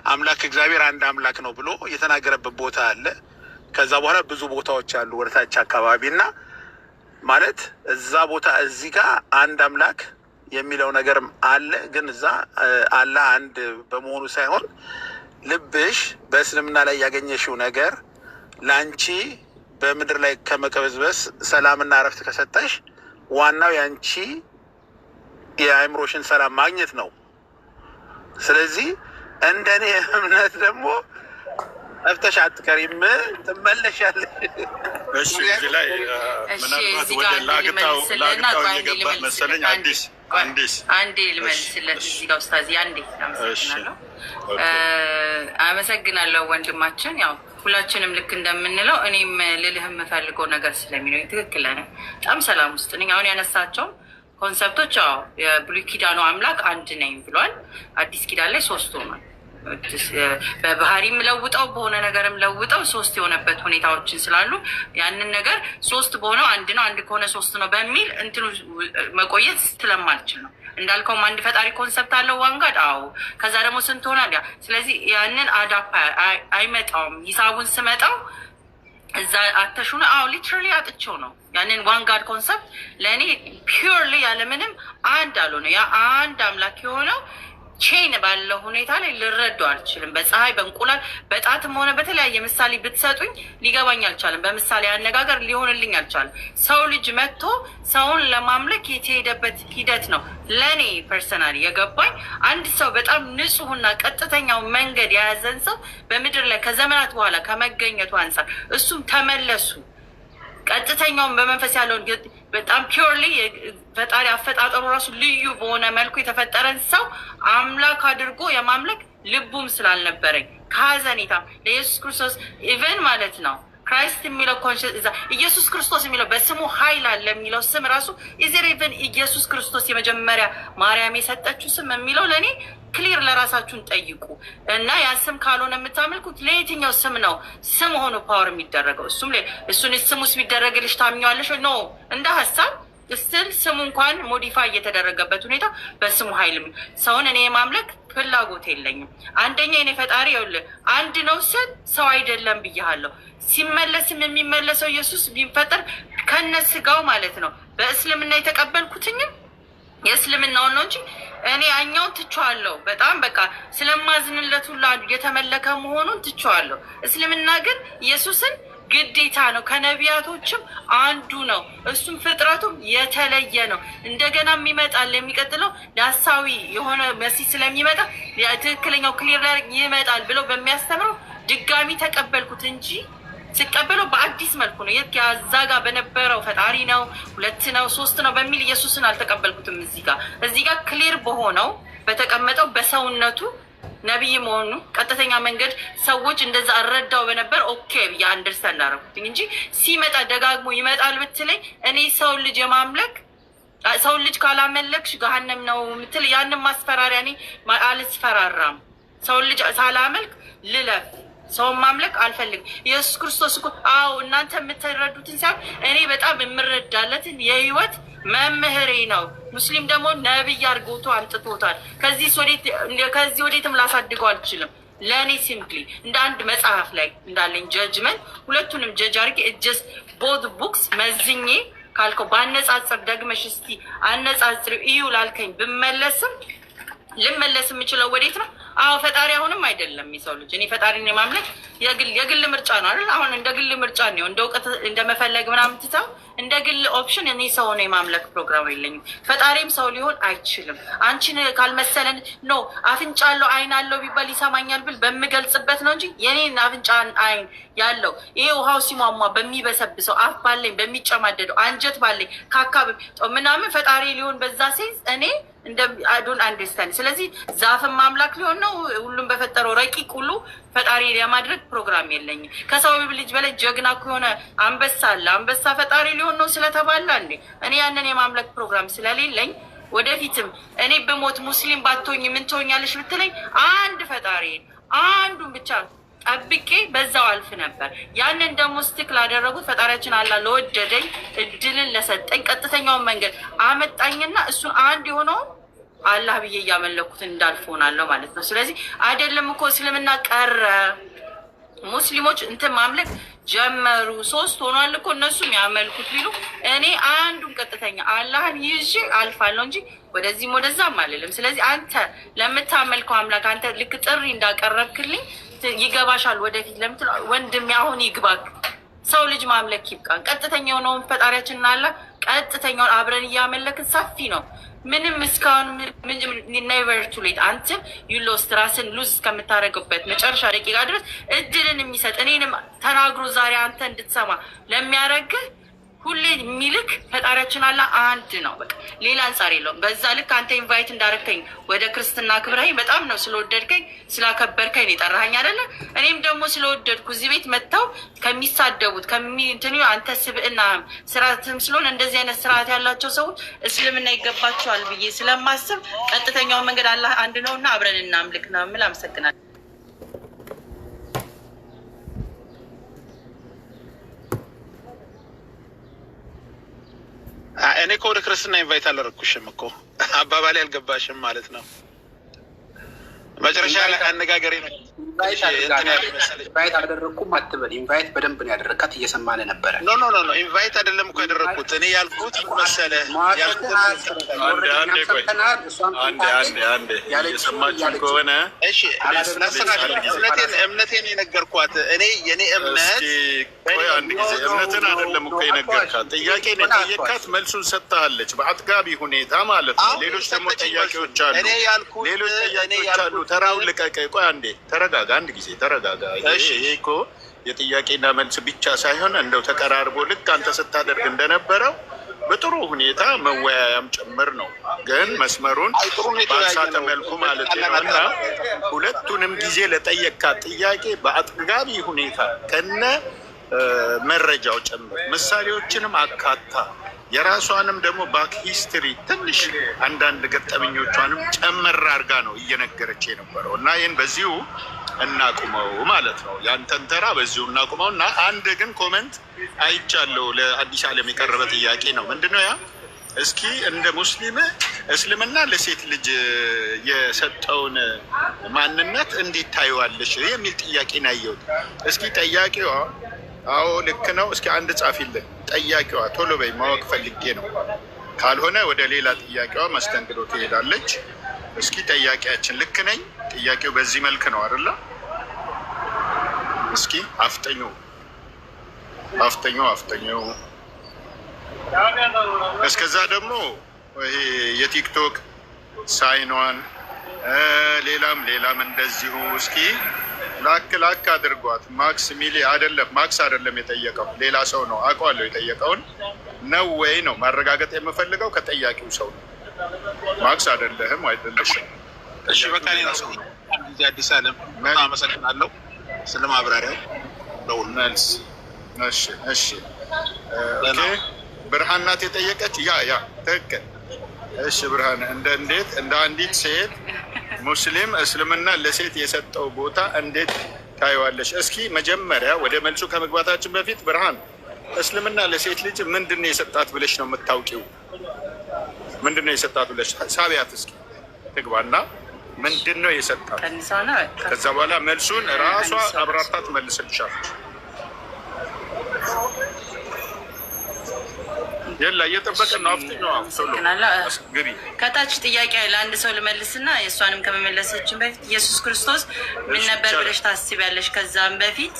አምላክ እግዚአብሔር አንድ አምላክ ነው ብሎ የተናገረበት ቦታ አለ። ከዛ በኋላ ብዙ ቦታዎች አሉ ወደታች አካባቢ እና ማለት እዛ ቦታ እዚህ ጋር አንድ አምላክ የሚለው ነገርም አለ። ግን እዛ አላህ አንድ በመሆኑ ሳይሆን ልብሽ በእስልምና ላይ ያገኘሽው ነገር ለአንቺ በምድር ላይ ከመቀበዝበስ ሰላምና እረፍት ከሰጠሽ ዋናው ያንቺ የአእምሮሽን ሰላም ማግኘት ነው። ስለዚህ እንደኔ እምነት ደግሞ እፍተሽ አትቀሪም፣ ትመለሻለሽ። እሺ እዚህ ላይ ምናልባት ወደ ላግታው እየገባ መሰለኝ። አንዴ ልመልስለት እዚህ ጋር ኡስታዝ፣ አንዴ አመሰግናለሁ። አመሰግናለሁ ወንድማችን። ያው ሁላችንም ልክ እንደምንለው እኔም ልልህ የምፈልገው ነገር ስለሚኖር ትክክል ነህ። በጣም ሰላም ውስጥ ነኝ። አሁን ያነሳቸው ኮንሰፕቶች የብሉይ ኪዳኑ አምላክ አንድ ነኝ ብሏል። አዲስ ኪዳን ላይ ሶስት ሆኗል። በባህሪም ለውጠው በሆነ ነገርም ለውጠው ሶስት የሆነበት ሁኔታዎችን ስላሉ ያንን ነገር ሶስት በሆነው አንድ ነው፣ አንድ ከሆነ ሶስት ነው በሚል እንትኑ መቆየት ስለማልችል ነው። እንዳልከውም አንድ ፈጣሪ ኮንሰፕት አለው ዋንጋድ። አዎ ከዛ ደግሞ ስንት ሆናል? ያ ስለዚህ ያንን አዳፓ አይመጣውም። ሂሳቡን ስመጣው እዛ አተሹነ ሊትራሊ አጥቼው ነው ያንን ዋንጋድ ኮንሰፕት ለእኔ ፒውርሊ ያለምንም አንድ አልሆነ ያ አንድ አምላክ የሆነው ቼን ባለው ሁኔታ ላይ ልረዳው አልችልም። በፀሐይ በእንቁላል በጣትም ሆነ በተለያየ ምሳሌ ብትሰጡኝ ሊገባኝ አልቻለም። በምሳሌ አነጋገር ሊሆንልኝ አልቻለም። ሰው ልጅ መጥቶ ሰውን ለማምለክ የተሄደበት ሂደት ነው ለእኔ ፐርሰናሊ የገባኝ። አንድ ሰው በጣም ንጹሕና ቀጥተኛው መንገድ የያዘን ሰው በምድር ላይ ከዘመናት በኋላ ከመገኘቱ አንጻር እሱም ተመለሱ ቀጥተኛውን በመንፈስ ያለውን በጣም ፒውርሊ ፈጣሪ አፈጣጠሩ ራሱ ልዩ በሆነ መልኩ የተፈጠረን ሰው አምላክ አድርጎ የማምለክ ልቡም ስላልነበረኝ ከሀዘኔታም ለኢየሱስ ክርስቶስ ኢቨን ማለት ነው ክራይስት የሚለው ኢየሱስ ክርስቶስ የሚለው በስሙ ኃይል አለ የሚለው ስም ራሱ ኢቨን ኢየሱስ ክርስቶስ የመጀመሪያ ማርያም የሰጠችው ስም የሚለው ለእኔ ክሊር ለራሳችሁን ጠይቁ እና ያ ስም ካልሆነ የምታመልኩት ለየትኛው ስም ነው ስም ሆኖ ፓወር የሚደረገው? እሱን ስም ውስጥ ቢደረግልሽ ታምኘዋለሽ? ኖ እንደ ሀሳብ ስትል ስሙ እንኳን ሞዲፋይ እየተደረገበት ሁኔታ በስሙ ኃይልም ሰውን እኔ የማምለክ ፍላጎት የለኝም። አንደኛ የኔ ፈጣሪ ይኸውልህ አንድ ነው ስል ሰው አይደለም ብያለሁ። ሲመለስም የሚመለሰው ኢየሱስ ቢፈጠር ከነ ስጋው ማለት ነው። በእስልምና የተቀበልኩትኝም የእስልምናውን ነው እንጂ እኔ አኛውን ትቼዋለሁ። በጣም በቃ ስለማዝንለት ሁላ የተመለከ መሆኑን ትቼዋለሁ። እስልምና ግን ኢየሱስን ግዴታ ነው። ከነቢያቶችም አንዱ ነው። እሱም ፍጥረቱም የተለየ ነው። እንደገና ይመጣል። የሚቀጥለው ዳሳዊ የሆነ መሲህ ስለሚመጣ ትክክለኛው ክሊር ላይ ይመጣል ብለው በሚያስተምረው ድጋሚ ተቀበልኩት እንጂ ሲቀበለው በአዲስ መልኩ ነው። ያዛ ጋር በነበረው ፈጣሪ ነው፣ ሁለት ነው፣ ሶስት ነው በሚል ኢየሱስን አልተቀበልኩትም። እዚህ ጋር ክሊር በሆነው በተቀመጠው በሰውነቱ ነቢይ መሆኑ ቀጥተኛ መንገድ ሰዎች እንደዛ አረዳው በነበር ኦኬ ብዬ አንደርስታንድ አደረኩትኝ እንጂ ሲመጣ ደጋግሞ ይመጣል ብትለኝ እኔ ሰው ልጅ የማምለክ ሰው ልጅ ካላመለክሽ ገሃነም ነው ምትል ያንን ማስፈራሪያ እኔ አልስፈራራም። ሰው ልጅ ሳላመልክ ልለፍ ሰው ማምለክ አልፈልግም። ኢየሱስ ክርስቶስ እኮ እናንተ የምትረዱትን ሳይሆን እኔ በጣም የምረዳለትን የህይወት መምህሬ ነው። ሙስሊም ደግሞ ነብይ አድርጎቶ አምጥቶታል። ከዚህ ወዴትም ላሳድገው አልችልም። ለእኔ ሲምፕሊ እንደ አንድ መጽሐፍ ላይ እንዳለኝ ጀጅመንት ሁለቱንም ጀጅ አድርጌ እጀስ ቦት ቡክስ መዝኜ ካልከው ባነጻጽር ደግመሽ እስቲ አነጻጽር እዩ ላልከኝ ብመለስም ልመለስ የምችለው ወዴት ነው? ፈጣሪ አሁንም አይደለም የሰው ልጅ። እኔ ፈጣሪን የማምለክ የግል ምርጫ ነው አይደል? አሁን እንደ ግል ምርጫ ነው እንደ እውቀት እንደመፈለግ ምናምን ትተው እንደ ግል ኦፕሽን እኔ ሰው ነው የማምለክ ፕሮግራም የለኝም። ፈጣሪም ሰው ሊሆን አይችልም። አንቺን ካልመሰለን ኖ አፍንጫ አለው አይን አለው ቢባል ይሰማኛል ብል በምገልጽበት ነው እንጂ የኔን አፍንጫ አይን ያለው ይሄ ውሃው ሲሟሟ በሚበሰብሰው አፍ ባለኝ በሚጨማደደው አንጀት ባለኝ ከአካባቢ ምናምን ፈጣሪ ሊሆን በዛ ሴንስ እኔ እንደ አዶን አንደርስታንድ። ስለዚህ ዛፍም ማምላክ ሊሆን ነው ሁሉም በፈጠረው ረቂቅ ሁሉ ፈጣሪ የማድረግ ፕሮግራም የለኝም። ከሰው ልጅ በላይ ጀግና ከሆነ አንበሳ አለ። አንበሳ ፈጣሪ ሊሆን ነው ስለተባለ እንዴ እኔ ያንን የማምለክ ፕሮግራም ስለሌለኝ ወደፊትም እኔ በሞት ሙስሊም ባትሆኝ ምን ትሆኛለሽ ብትለኝ አንድ ፈጣሪ አንዱን ብቻ ጠብቄ በዛው አልፍ ነበር። ያንን ደግሞ ስቲክ ላደረጉት ፈጣሪያችን አላ ለወደደኝ እድልን ለሰጠኝ ቀጥተኛውን መንገድ አመጣኝና እሱን አንድ የሆነውን አላህ ብዬ እያመለኩት እንዳልፎናለሁ ማለት ነው። ስለዚህ አይደለም እኮ እስልምና ቀረ ሙስሊሞች እንትን ማምለክ ጀመሩ። 3 ሆኗል እኮ እነሱም ያመልኩት ቢሉ እኔ አንዱን ቀጥተኛ አላህን ይዤ አልፋለሁ እንጂ ወደዚህም ወደዛም አልልም። ስለዚህ አንተ ለምታመልከው አምላክ አንተ ልክ ጥሪ እንዳቀረብክልኝ ይገባሻል ወደፊት ለምትል ወንድሜ አሁን ይግባክ። ሰው ልጅ ማምለክ ይብቃን። ቀጥተኛ የሆነውን ፈጣሪያችን አለ ቀጥተኛውን አብረን እያመለክን ሰፊ ነው። ምንም እስካሁን ኔቨር ቱ ሌት አንተ ዩሎስት ራስን ሉዝ እስከምታደርግበት መጨረሻ ደቂቃ ድረስ እድልን የሚሰጥ እኔንም ተናግሮ ዛሬ አንተ እንድትሰማ ለሚያደርግህ ሁሌ የሚልክ ፈጣሪያችን አለ አንድ ነው። በቃ ሌላ አንጻር የለውም። በዛ ልክ አንተ ኢንቫይት እንዳደረግከኝ ወደ ክርስትና ክብረኝ በጣም ነው ስለወደድከኝ ስላከበርከኝ ነው የጠራኸኝ አይደለ? እኔም ደግሞ ስለወደድኩ እዚህ ቤት መጥተው ከሚሳደቡት ከሚንትኑ አንተ ስብዕና ስርዓትም ስለሆነ እንደዚህ አይነት ስርዓት ያላቸው ሰዎች እስልምና ይገባቸዋል ብዬ ስለማስብ ቀጥተኛውን መንገድ አላህ አንድ ነው እና አብረን እናምልክ ነው የምል። አመሰግናለሁ። እኔ እኮ ወደ ክርስትና ኢንቫይት አላደረኩሽም እኮ አባባሌ አልገባሽም ማለት ነው። መጨረሻ ላይ አነጋገሬ ነው። ኢንቫይት አላደረኩም አትበል። ኢንቫይት በደንብ ነው ያደረካት፣ እየሰማን ነበረ። ኖ ኢንቫይት አይደለም እኮ ያደረኩት እኔ ያልኩት መሰለህ። አንዴ እየሰማችሁ ከሆነ እሺ፣ እምነቴን የነገርኳት እኔ የኔ እምነት። ቆይ አንድ ጊዜ እምነትን አይደለም እኮ የነገርካት፣ ጥያቄ ነው የጠየካት፣ መልሱን ሰጥታለች በአጥጋቢ ሁኔታ ማለት ነው። ሌሎች ደግሞ ጥያቄዎች አሉ፣ ሌሎች ጥያቄዎች አሉ። ተራውን ልቀቀኝ። ቆይ አንዴ ተረጋጋ፣ አንድ ጊዜ ተረጋጋ። ይሄ እኮ የጥያቄና መልስ ብቻ ሳይሆን እንደው ተቀራርቦ ልክ አንተ ስታደርግ እንደነበረው በጥሩ ሁኔታ መወያያም ጭምር ነው። ግን መስመሩን ባልሳተ መልኩ ማለት ነው። እና ሁለቱንም ጊዜ ለጠየካት ጥያቄ በአጥጋቢ ሁኔታ ከነ መረጃው ጭምር ምሳሌዎችንም አካታ የራሷንም ደግሞ ባክ ሂስትሪ ትንሽ አንዳንድ ገጠመኞቿንም ጨመር አድርጋ ነው እየነገረች የነበረው። እና ይህን በዚሁ እናቁመው ማለት ነው። ያንተን ተራ በዚሁ እናቁመው። እና አንድ ግን ኮመንት አይቻለሁ፣ ለአዲስ ዓለም የቀረበ ጥያቄ ነው። ምንድነው ያ? እስኪ እንደ ሙስሊም እስልምና ለሴት ልጅ የሰጠውን ማንነት እንዴት ታየዋለሽ የሚል ጥያቄ ነው ያየሁት። እስኪ ጠያቂዋ አዎ ልክ ነው፣ እስኪ አንድ ጻፊልን ጠያቂዋ፣ ቶሎ በይ፣ ማወቅ ፈልጌ ነው። ካልሆነ ወደ ሌላ ጥያቄዋ መስተንግዶ ትሄዳለች። እስኪ ጠያቂያችን ልክ ነኝ? ጥያቄው በዚህ መልክ ነው አይደለ? እስኪ አፍጠኙ። እስከዛ ደግሞ ይሄ የቲክቶክ ሳይኗን ሌላም እንደዚሁ እስኪ ላክ አድርጓት። ማክስ ሚሊ አይደለም፣ ማክስ አይደለም የጠየቀው፣ ሌላ ሰው ነው አውቀዋለሁ። የጠየቀውን ነው ወይ ነው ማረጋገጥ የምፈልገው ከጠያቂው ሰው ነው። ማክስ አይደለህም አይደለሽም። እሺ በቃ አዲስ ዓለም አመሰግናለሁ ስለ ማብራሪያው ለሁሉ መልስ። እሺ ብርሃን ናት የጠየቀች። ያ ትክክል። እሺ ብርሃን እንዴት እንደ አንዲት ሴት ሙስሊም እስልምና ለሴት የሰጠው ቦታ እንዴት ታይዋለሽ? እስኪ መጀመሪያ ወደ መልሱ ከመግባታችን በፊት ብርሃን እስልምና ለሴት ልጅ ምንድን ነው የሰጣት ብለሽ ነው የምታውቂው? ምንድን ነው የሰጣት ብለሽ ሳቢያት እስኪ ትግባና ምንድን ነው የሰጣት? ከዛ በኋላ መልሱን ራሷ አብራርታ ትመልስልሻለች። የላ እየጠበቅን ነው። ግቢ። ከታች ጥያቄ ለአንድ ሰው ልመልስና የእሷንም ከመመለሰችን በፊት ኢየሱስ ክርስቶስ ምን ነበር ብለሽ ታስቢያለሽ? ከዛም በፊት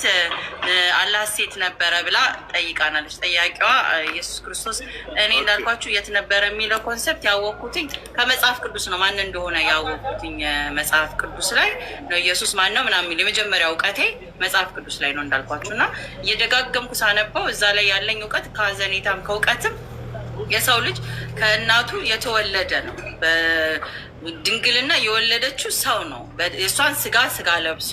አላህ ሴት ነበረ ብላ ጠይቃናለች ጠያቂዋ። ኢየሱስ ክርስቶስ እኔ እንዳልኳችሁ የት ነበረ የሚለው ኮንሰፕት ያወቅኩትኝ ከመጽሐፍ ቅዱስ ነው። ማን እንደሆነ ያወቅኩትኝ መጽሐፍ ቅዱስ ላይ ነው። ኢየሱስ ማን ነው ምናምን የሚል የመጀመሪያ እውቀቴ መጽሐፍ ቅዱስ ላይ ነው እንዳልኳችሁ። እና እየደጋገምኩ ሳነባው እዛ ላይ ያለኝ እውቀት ከሀዘኔታም ከእውቀትም የሰው ልጅ ከእናቱ የተወለደ ነው። ድንግልና የወለደችው ሰው ነው። የእሷን ስጋ ለብሶ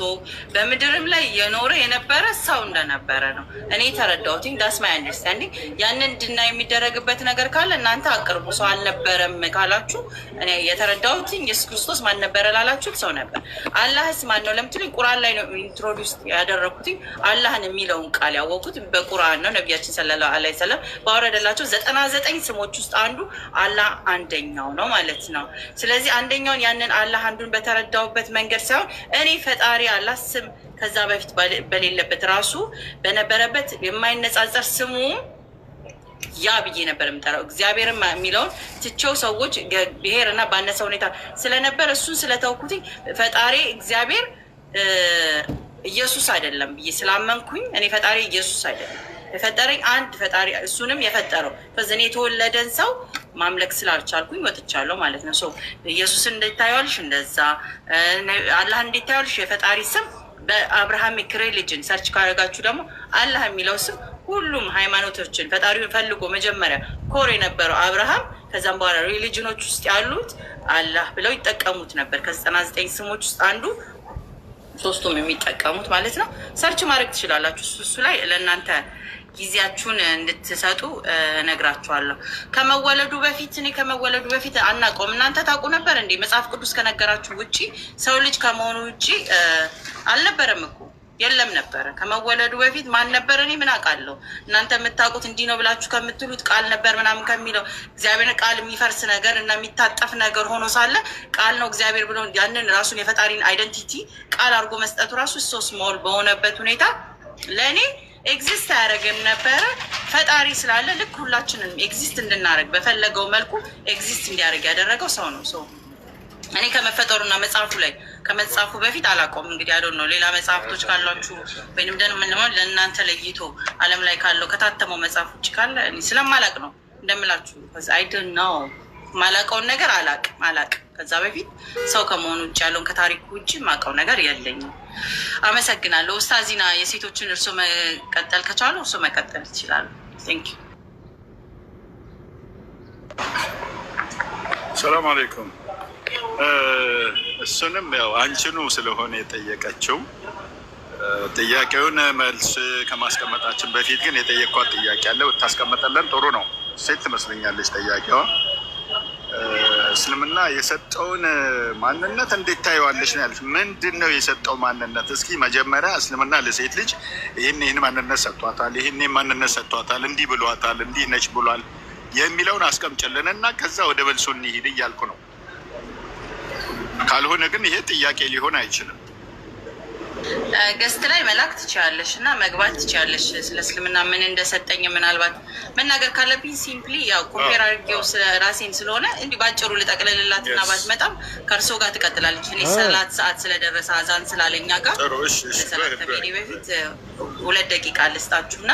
በምድርም ላይ የኖረ የነበረ ሰው እንደነበረ ነው እኔ ተረዳሁትኝ። ዳስ ማይ አንደርስታንዲንግ። ያንን ድና የሚደረግበት ነገር ካለ እናንተ አቅርቡ። ሰው አልነበረም ካላችሁ እኔ የተረዳሁትኝ ኢየሱስ ክርስቶስ ማን ነበረ ላላችሁት ሰው ነበር። አላህስ ማን ነው ለምትሉኝ ቁርአን ላይ ነው ኢንትሮዲውስ ያደረኩትኝ። አላህን የሚለውን ቃል ያወቁት በቁርአን ነው። ነቢያችን ሰለላሁ ዐለይሂ ወሰለም ባወረደላቸው 99 ስሞች ውስጥ አንዱ አላህ አንደኛው ነው ማለት ነው። ስለዚህ አንደኛውን ያንን አላህ አንዱን በተረዳውበት መንገድ ሳይሆን እኔ ፈጣሪ አላህ ስም ከዛ በፊት በሌለበት ራሱ በነበረበት የማይነጻጸር ስሙ ያ ብዬ ነበር የምጠራው። እግዚአብሔርም የሚለውን ትቼው ሰዎች ብሔር እና ባነሰ ሁኔታ ስለነበር እሱን ስለተውኩትኝ ፈጣሪ እግዚአብሔር ኢየሱስ አይደለም ብዬ ስላመንኩኝ እኔ ፈጣሪ ኢየሱስ አይደለም የፈጠረኝ አንድ ፈጣሪ እሱንም የፈጠረው ከዚህ የተወለደን ሰው ማምለክ ስላልቻልኩኝ ወጥቻለሁ ማለት ነው። ሰው ኢየሱስን እንዴታየዋልሽ እንደዛ አላህ እንዴታየዋልሽ የፈጣሪ ስም በአብርሃሚክ ሪሊጅን ሰርች ካደረጋችሁ ደግሞ አላህ የሚለው ስም ሁሉም ሃይማኖቶችን ፈጣሪውን ፈልጎ መጀመሪያ ኮር የነበረው አብርሃም ከዛም በኋላ ሪሊጅኖች ውስጥ ያሉት አላህ ብለው ይጠቀሙት ነበር። ከ99 ስሞች ውስጥ አንዱ ሶስቱም የሚጠቀሙት ማለት ነው። ሰርች ማድረግ ትችላላችሁ። እሱ ላይ ለእናንተ ጊዜያችሁን እንድትሰጡ ነግራችኋለሁ። ከመወለዱ በፊት አናውቀውም። እናንተ ታውቁ ነበር እንዴ? መጽሐፍ ቅዱስ ከነገራችሁ ውጪ ሰው ልጅ ከመሆኑ ውጪ አልነበረም እኮ የለም ነበረ። ከመወለዱ በፊት ማን ነበር? እኔ ምን አውቃለሁ? እናንተ የምታውቁት እንዲህ ነው ብላችሁ ከምትሉት ቃል ነበር ምናምን ከሚለው እግዚአብሔር ቃል የሚፈርስ ነገር እና የሚታጠፍ ነገር ሆኖ ሳለ ቃል ነው እግዚአብሔር ብሎ ያንን ራሱን የፈጣሪን አይደንቲቲ ቃል አድርጎ መስጠቱ ራሱ ሶ ስሞል በሆነበት ሁኔታ ለእኔ ኤግዚስት አያደርግም ነበረ። ፈጣሪ ስላለ ልክ ሁላችንም ኤግዚስት እንድናደርግ በፈለገው መልኩ ኤግዚስት እንዲያደርግ ያደረገው ሰው ነው። ሰው እኔ ከመፈጠሩና መጽሐፉ ላይ ከመጽሐፉ በፊት አላውቀውም። እንግዲህ አዶ ነው ሌላ መጽሐፍቶች ካሏችሁ ወይንም ደግሞ ምንድነው ለእናንተ ለይቶ ዓለም ላይ ካለው ከታተመው መጽሐፍ ውጭ ካለ ስለማላቅ ነው እንደምላችሁ። አይ ዶንት ኖ ማላውቀውን ነገር አላቅ ከዛ በፊት ሰው ከመሆኑ ውጭ ያለውን ከታሪኩ ውጭ ማውቀው ነገር የለኝም። አመሰግናለሁ። ኡስታዚና የሴቶችን እርሶ መቀጠል ከቻሉ እርሶ መቀጠል ይችላሉ። ቴንክ ዩ። ሰላም አለይኩም። እሱንም ያው አንችኑ ስለሆነ የጠየቀችው ጥያቄውን መልስ ከማስቀመጣችን በፊት ግን የጠየኳት ጥያቄ አለ ብታስቀመጠለን ጥሩ ነው። ሴት ትመስለኛለች ጠያቄዋ። እስልምና የሰጠውን ማንነት እንዴት ታየዋለች ነው ያለች። ምንድን ነው የሰጠው ማንነት? እስኪ መጀመሪያ እስልምና ለሴት ልጅ ይህን ማንነት ሰጥቷታል፣ ይህን ማንነት ሰጥቷታል፣ እንዲህ ብሏታል፣ እንዲህ ነች ብሏል የሚለውን አስቀምጭልን እና ከዛ ወደ መልሱ እንሂድ እያልኩ ነው። ካልሆነ ግን ይሄ ጥያቄ ሊሆን አይችልም። ገስት ላይ መላክ ትችላለሽ እና መግባት ትችላለሽ። ስለ እስልምና ምን እንደሰጠኝ ምናልባት መናገር ካለብኝ ሲምፕሊ ያው ኮምፔር አድርጌው ራሴን ስለሆነ እንዲህ ባጭሩ ልጠቅልልላት እና ባትመጣም ከእርሶ ጋር ትቀጥላለች። እኔ ሰላት ሰዓት ስለደረሰ አዛን ስላለኛ ጋር ለሰላት ከሜዲ በፊት 2 ደቂቃ ልስጣችሁ እና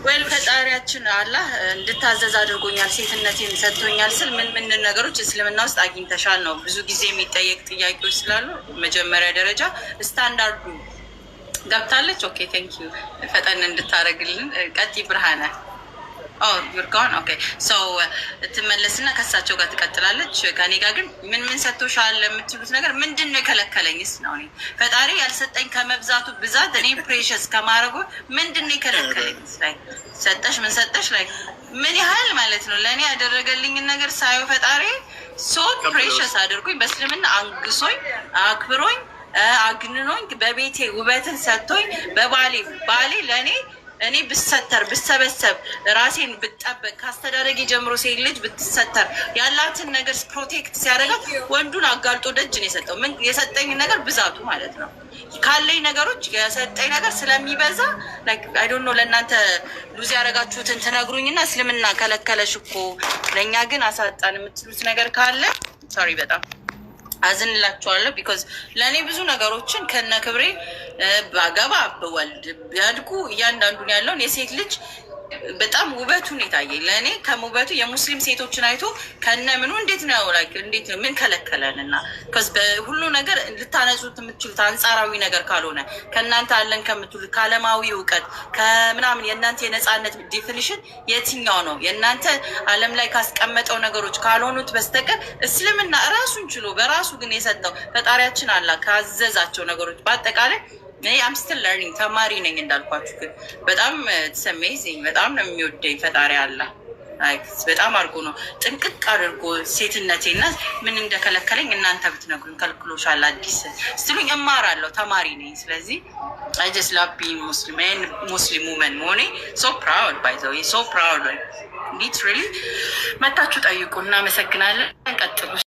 ወይም ፈጣሪያችን አላህ እንድታዘዝ አድርጎኛል፣ ሴትነቴን ሰጥቶኛል ስል ምን ነገሮች እስልምና ውስጥ አግኝተሻል ነው ብዙ ጊዜ የሚጠየቅ ጥያቄዎች ስላሉ መጀመሪያ ደረጃ ስታንዳርዱ ገብታለች። ኦኬ ቴንክ ዩ ፈጠን እንድታደርግልን ቀጢ ብርሃነ ዩርጋን ኦኬ ሰው ትመለስና ከሳቸው ጋር ትቀጥላለች። ከኔ ጋር ግን ምን ሰጥቶሻል የምትሉት ነገር ምንድን ነው የከለከለኝስ ነው። እኔ ፈጣሪ ያልሰጠኝ ከመብዛቱ ብዛት እኔ ፕሬሸስ ከማድረጉ ምንድን ነው የከለከለኝስ? ላይ ሰጠሽ ምን ሰጠሽ ላይ ምን ያህል ማለት ነው ለእኔ ያደረገልኝን ነገር ሳየው ፈጣሪ ሶ ፕሬሸስ አድርጎኝ በእስልምና አንግሶኝ አክብሮኝ አግንኖኝ በቤቴ ውበትን ሰጥቶኝ ባሌ ለእኔ እኔ ብሰተር ብሰበሰብ ራሴን ብጠበቅ ካስተዳደጊ ጀምሮ ሴት ልጅ ብትሰተር ያላትን ነገር ፕሮቴክት ሲያደርጋት ወንዱን አጋልጦ ደጅ ነው የሰጠው። ምን የሰጠኝ ነገር ብዛቱ ማለት ነው። ካለኝ ነገሮች የሰጠኝ ነገር ስለሚበዛ አይ ዶንት ኖ ለእናንተ ሉዝ ያደረጋችሁትን ትነግሩኝና እስልምና ከለከለሽ እኮ ለእኛ ግን አሳጣን የምትሉት ነገር ካለ ሶሪ በጣም አዝንላችኋለሁ። ቢኮዝ ለእኔ ብዙ ነገሮችን ከነ ክብሬ ባገባ ብወልድ ቢያድጉ እያንዳንዱን ያለውን የሴት ልጅ በጣም ውበቱን የታየኝ ለእኔ ከውበቱ የሙስሊም ሴቶችን አይቶ ከነ ምኑ እንዴት ነው እንዴት ነው ምን ከለከለንና በሁሉ ነገር ልታነጹት የምትችሉት አንጻራዊ ነገር ካልሆነ ከእናንተ አለን ከምትሉት ከዓለማዊ እውቀት ከምናምን የእናንተ የነፃነት ዲፊኒሽን የትኛው ነው? የእናንተ ዓለም ላይ ካስቀመጠው ነገሮች ካልሆኑት በስተቀር እስልምና ራሱን ችሎ በራሱ ግን የሰጠው ፈጣሪያችን አላ ካዘዛቸው ነገሮች በአጠቃላይ እኔ አም ስቲል ለርኒንግ ተማሪ ነኝ እንዳልኳችሁ። ግን በጣም አሜዚንግ በጣም ነው የሚወደኝ ፈጣሪ አላ በጣም አድርጎ ነው ጥንቅቅ አድርጎ ሴትነቴና ምን እንደከለከለኝ እናንተ ብትነግሩኝ ከልክሎሻል አዲስ ስትሉኝ እማራለሁ። ተማሪ ነኝ። ስለዚህ አይ ጀስት ላቭ ቢንግ ሙስሊም ውመን መሆኔ ሶ ፕራውድ ባይ ዘ ዌይ ሶ ፕራውድ ሊትራሊ መታችሁ ጠይቁ። እናመሰግናለን። ቀጥሉ።